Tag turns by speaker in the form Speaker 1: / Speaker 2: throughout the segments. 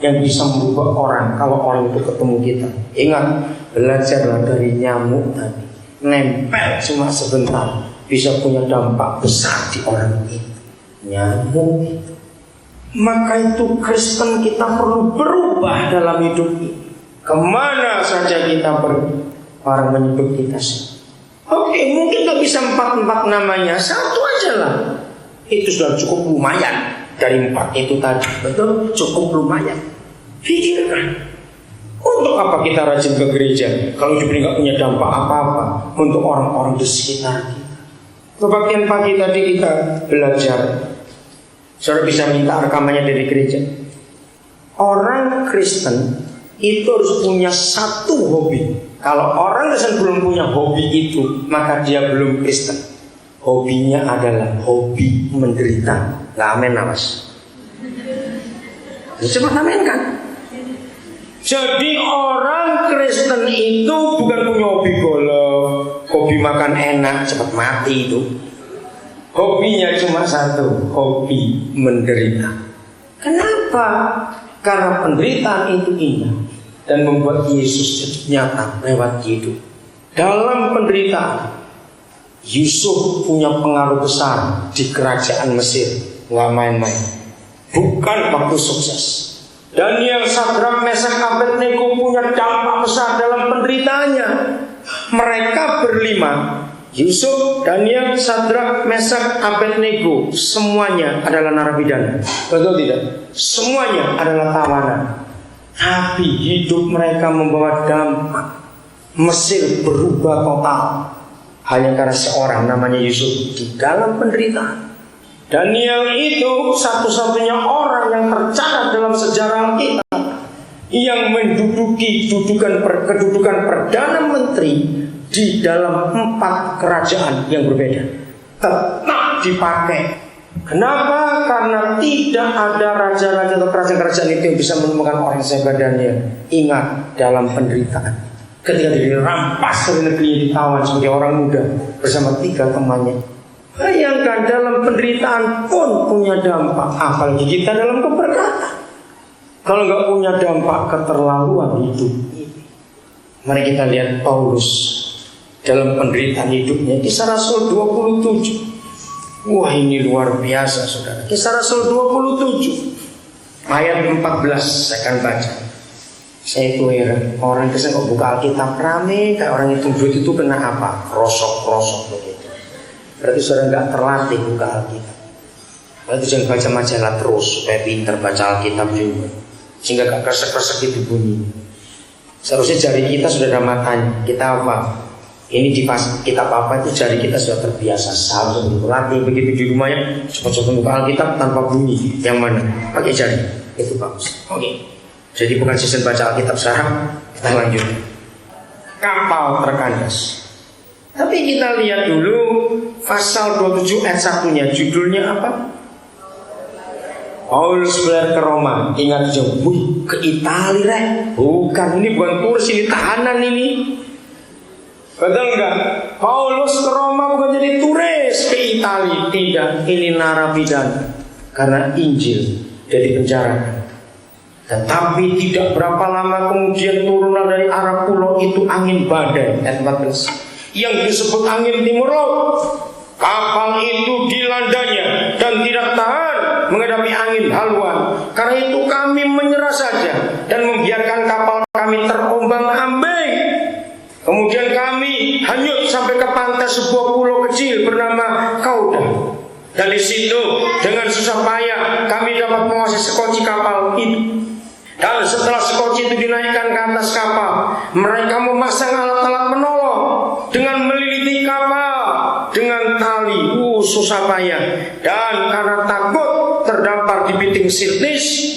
Speaker 1: yang bisa merubah orang kalau orang itu ketemu kita. Ingat, belajarlah dari nyamuk tadi. Nempel cuma sebentar bisa punya dampak besar di orang itu. Nyamuk itu. Maka itu Kristen kita perlu berubah dalam hidup ini. Kemana saja kita pergi, orang menyebut kita sih. Oke, mungkin gak bisa 4 namanya, 1 aja lah. Itu sudah cukup lumayan. Dari 4 itu tadi, betul, cukup lumayan. Pikirkan, untuk apa kita rajin ke gereja kalau hidup ini gak punya dampak apa-apa untuk orang-orang di sekitar kita. Kebaktian pagi tadi kita belajar. Saudara bisa minta rekamannya dari gereja. Orang Kristen itu harus punya 1 hobi. Kalau orang Kristen belum punya hobi itu, maka dia belum Kristen. Hobinya adalah hobi menderita. Gak amin lah mas. Cepat amin kan. Jadi orang Kristen itu bukan punya hobi golf, hobi makan enak, cepat mati itu. Hobinya cuma 1, hobi menderita. Kenapa? Karena penderitaan itu indah dan membuat Yesus nyata lewat hidup. Dalam penderitaan, Yusuf punya pengaruh besar di kerajaan Mesir. Nggak main-main. Bukan waktu sukses. Daniel, Sadrak, Mesak, Abednego punya dampak besar dalam penderitaannya. Mereka berlima, Yusuf, Daniel, Sadrak, Mesak, Abednego, semuanya adalah narapidana. Betul tidak? Semuanya adalah tawanan. Tapi hidup mereka membawa dampak. Mesir berubah total hanya karena seorang namanya Yusuf di dalam penderitaan. Daniel itu satu-satunya orang yang tercatat dalam sejarah kita yang menduduki kedudukan Perdana Menteri di dalam 4 kerajaan yang berbeda. Tetap dipakai. Kenapa? Karena tidak ada raja-raja atau kerajaan-kerajaan itu yang bisa menemukan orang sehebat Daniel. Ingat, dalam penderitaan, ketika dirampas dari negerinya, ditawan sebagai orang muda bersama 3 temannya. Bayangkan, dalam penderitaan pun punya dampak. Apalagi kita dalam keberkatan. Kalau nggak punya dampak, keterlaluan hidup ini. Mari kita lihat Paulus dalam penderitaan hidupnya. Kisah Rasul 27. Wah, ini luar biasa saudara. Kisah Rasul 27 ayat 14 saya akan baca. Saya itu heran, orang Kristen kok buka Alkitab rame, kayak orang hitung duit itu kena apa? Krosok-krosok begitu. Berarti saudara nggak terlatih buka Alkitab. Berarti jangan baca majalah terus supaya pinter baca Alkitab juga, sehingga gak kresek-kresek itu bunyi. Seharusnya jari kita sudah ada matanya. Kita apa? Ini di kitab apa itu jari kita sudah terbiasa. Selalu latih begitu di rumahnya, cepat-cepat buka Alkitab tanpa bunyi. Yang mana? Pakai jari. Itu bagus. Oke. Jadi bukan season baca Alkitab sekarang. Kita lanjut. Kapal terkandas. Tapi kita lihat dulu pasal 27 ayat 1-nya. Judulnya apa? Paulus berlayar ke Roma. Ingat jauh. Ke Italia rek. Bukan, ini bukan turis, ini tahanan ini. Betul enggak? Paulus ke Roma bukan jadi turis ke Italia. Tidak, ini narapidana karena Injil dari penjara. Tetapi tidak berapa lama kemudian turunlah dari arah pulau itu angin badai. Ayat 14 yang disebut angin timur laut. Kapal itu dilandanya dan tidak tahan menghadapi angin haluan. Karena itu kami menyerah saja dan membiarkan kapal kami terombang-ambing. Kemudian kami hanyut sampai ke pantai sebuah pulau kecil bernama Kauda. Dari situ dengan susah payah kami dapat menguasai sekoci kapal itu. Dan setelah sekoci itu dinaikkan ke atas kapal, mereka memasang alat-alat menolong dengan meliliti kapal dengan tali. Susah payah. Dan karena takut terdampar di biting Sirtis,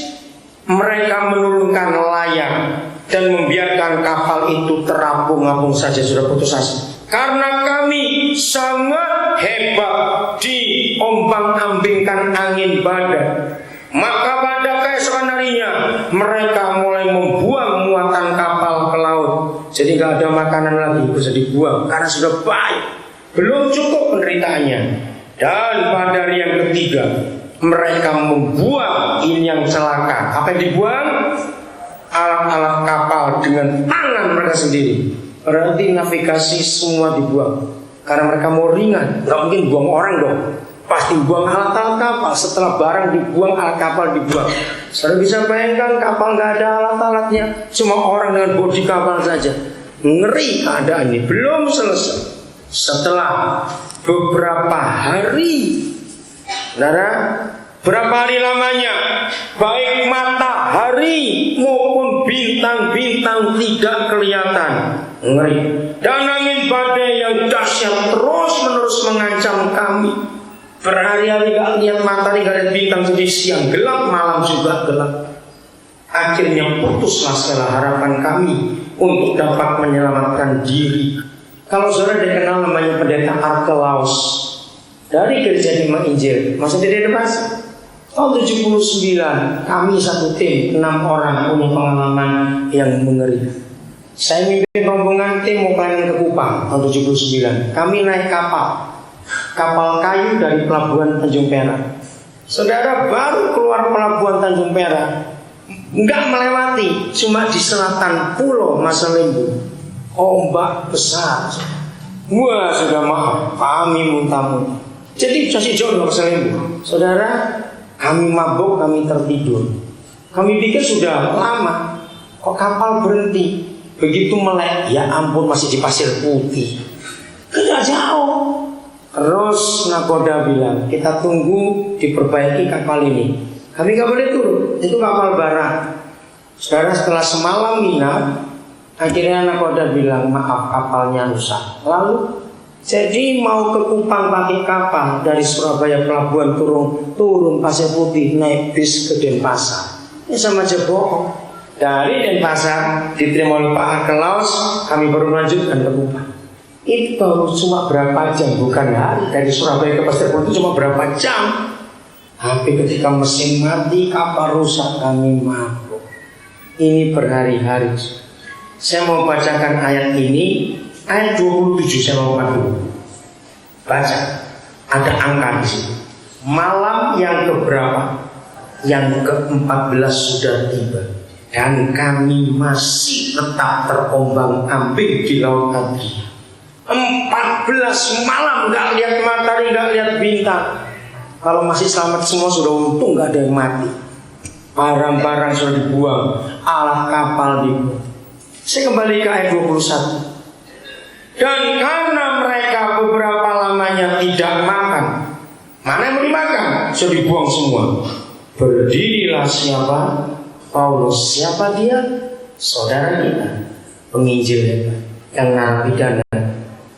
Speaker 1: mereka menurunkan layar dan membiarkan kapal itu terapung-apung saja, sudah putus asa. Karena kami sangat hebat diombang-ambingkan angin badai, maka pada keesokan harinya mereka mulai membuang muatan kapal ke laut. Jadi gak ada makanan lagi, bisa dibuang karena sudah baik. Belum cukup penderitaannya. Dan pada hari yang ketiga mereka membuang ini yang celaka. Apa yang dibuang? Alat-alat kapal dengan tangan mereka sendiri. Berarti navigasi semua dibuang. Karena mereka mau ringan, nggak mungkin buang orang dong. Pasti buang alat-alat kapal. Setelah barang dibuang, alat kapal dibuang. Saudara bisa bayangkan kapal nggak ada alat-alatnya, cuma orang dengan bodi kapal saja. Ngeri keadaan ini. Belum selesai. Setelah beberapa hari, saudara, berapa hari lamanya? Baik matahari maupun bintang-bintang tidak kelihatan. Ngeri. Dan angin badai yang dahsyat terus-menerus mengancam kami. Berhari-hari gak lihat matahari, gak lihat bintang, jadi siang gelap, malam juga gelap. Akhirnya putuslah segala harapan kami untuk dapat menyelamatkan diri. Kalau saudara dikenal namanya pendeta Arkelaus dari Gereja Iman Injil, masih di Denpasar. Tahun 79, kami satu tim 6 orang punya pengalaman yang mengerikan. Saya mimpin rombongan tim mau keliling ke Kupang tahun 79. Kami naik kapal kayu dari pelabuhan Tanjung Perak. Saudara, baru keluar pelabuhan Tanjung Perak, nggak melewati, cuma di selatan Pulau Masalimbu. Ombak besar. Wah, sudah maaf, kami muntah-muntah. Jadi masih jauh dari Masalimbu. Saudara, kami mabuk, kami tertidur. Kami pikir sudah lama, kok kapal berhenti. Begitu melek, ya ampun, masih di pasir putih. Tidak jauh. Terus nakoda bilang, kita tunggu diperbaiki kapal ini. Kami gak boleh turun, itu kapal barang. Saudara, setelah semalam nginap, akhirnya nakoda bilang, maaf, kapalnya rusak. Lalu jadi mau ke Kupang pakai kapal dari Surabaya pelabuhan turun pasir putih, naik bis ke Denpasar. Ini sama aja bohong. Dari Denpasar diterima oleh Pak Arkelaus, kami baru melanjutkan ke Kupang. Itu baru cuma berapa jam, bukan hari. Dari Surabaya ke Pasir Putih cuma berapa jam. Tapi ketika mesin mati, kapal rusak, kami mabuk. Ini berhari-hari. Saya mau bacakan ayat ini, ayat 27 saya mau dulu. Baca, ada angka di sini. Malam yang keberapa? Yang ke-14 sudah tiba. Dan kami masih tetap terombang-ambing di laut Adria. 14 malam gak lihat matahari, gak lihat bintang. Kalau masih selamat semua sudah untung, gak ada yang mati. Barang-barang sudah dibuang, alat kapal dibuang. Saya kembali ke ayat 21. Dan karena mereka beberapa lamanya tidak makan, mana yang mau dimakan? Sudah dibuang semua. Berdirilah siapa? Paulus. Siapa dia? Saudara kita, penginjil hebat, yang narapidana.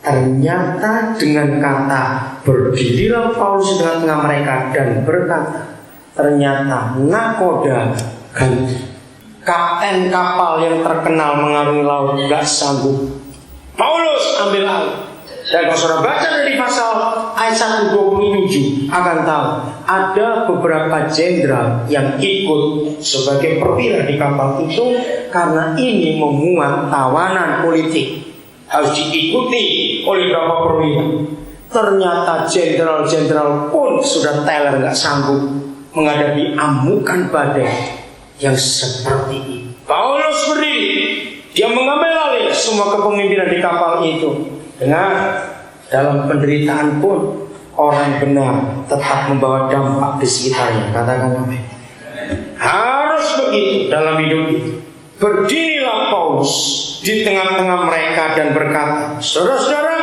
Speaker 1: Ternyata dengan kata berdirilah Paulus di tengah mereka dan berkata, ternyata nakoda ganti. Kapten kapal yang terkenal mengarungi laut gak sanggup. Paulus ambil alih. Dan kalau saudara baca dari pasal ayat 127 akan tahu ada beberapa jenderal yang ikut sebagai perwira di kapal itu karena ini memuat tawanan politik. Harus diikuti oleh beberapa perwira. Ternyata jenderal-jenderal pun sudah teler, gak sanggup menghadapi amukan badai yang seperti ini. Paulus berdiri, dia mengambil alih semua kepemimpinan di kapal itu. Dengar, dalam penderitaan pun orang benar tetap membawa dampak di sekitarnya. Katakan amin. Harus begitu dalam hidup itu. Berdirilah Paulus di tengah-tengah mereka dan berkata, saudara-saudara,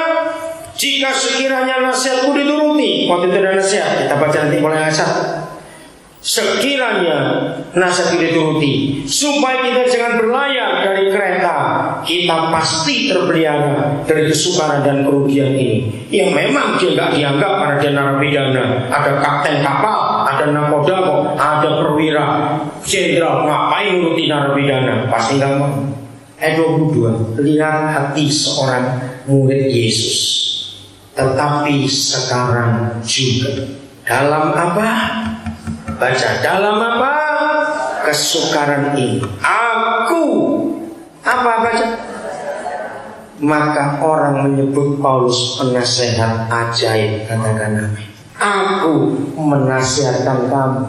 Speaker 1: jika sekiranya nasihatku dituruti, waktu itu ada nasihat, kita baca nanti mulai ayat 1. Sekiranya nasihat dituruti, supaya kita jangan berlayar dari kereta, kita pasti terpelihara dari kesukaran dan kerugian ini. Yang memang dia nggak dianggap karena dia narapidana. Ada kapten kapal, ada nakoda, ada perwira, jenderal, ngapain nuruti narapidana? Pasti nggak mau. Ayat 22, lihat hati seorang murid Yesus. Tetapi sekarang juga dalam apa? Baca, dalam apa? Kesukaran ini aku apa baca? Maka orang menyebut Paulus penasehat ajaib. Katakan amin. Aku menasihatkan kamu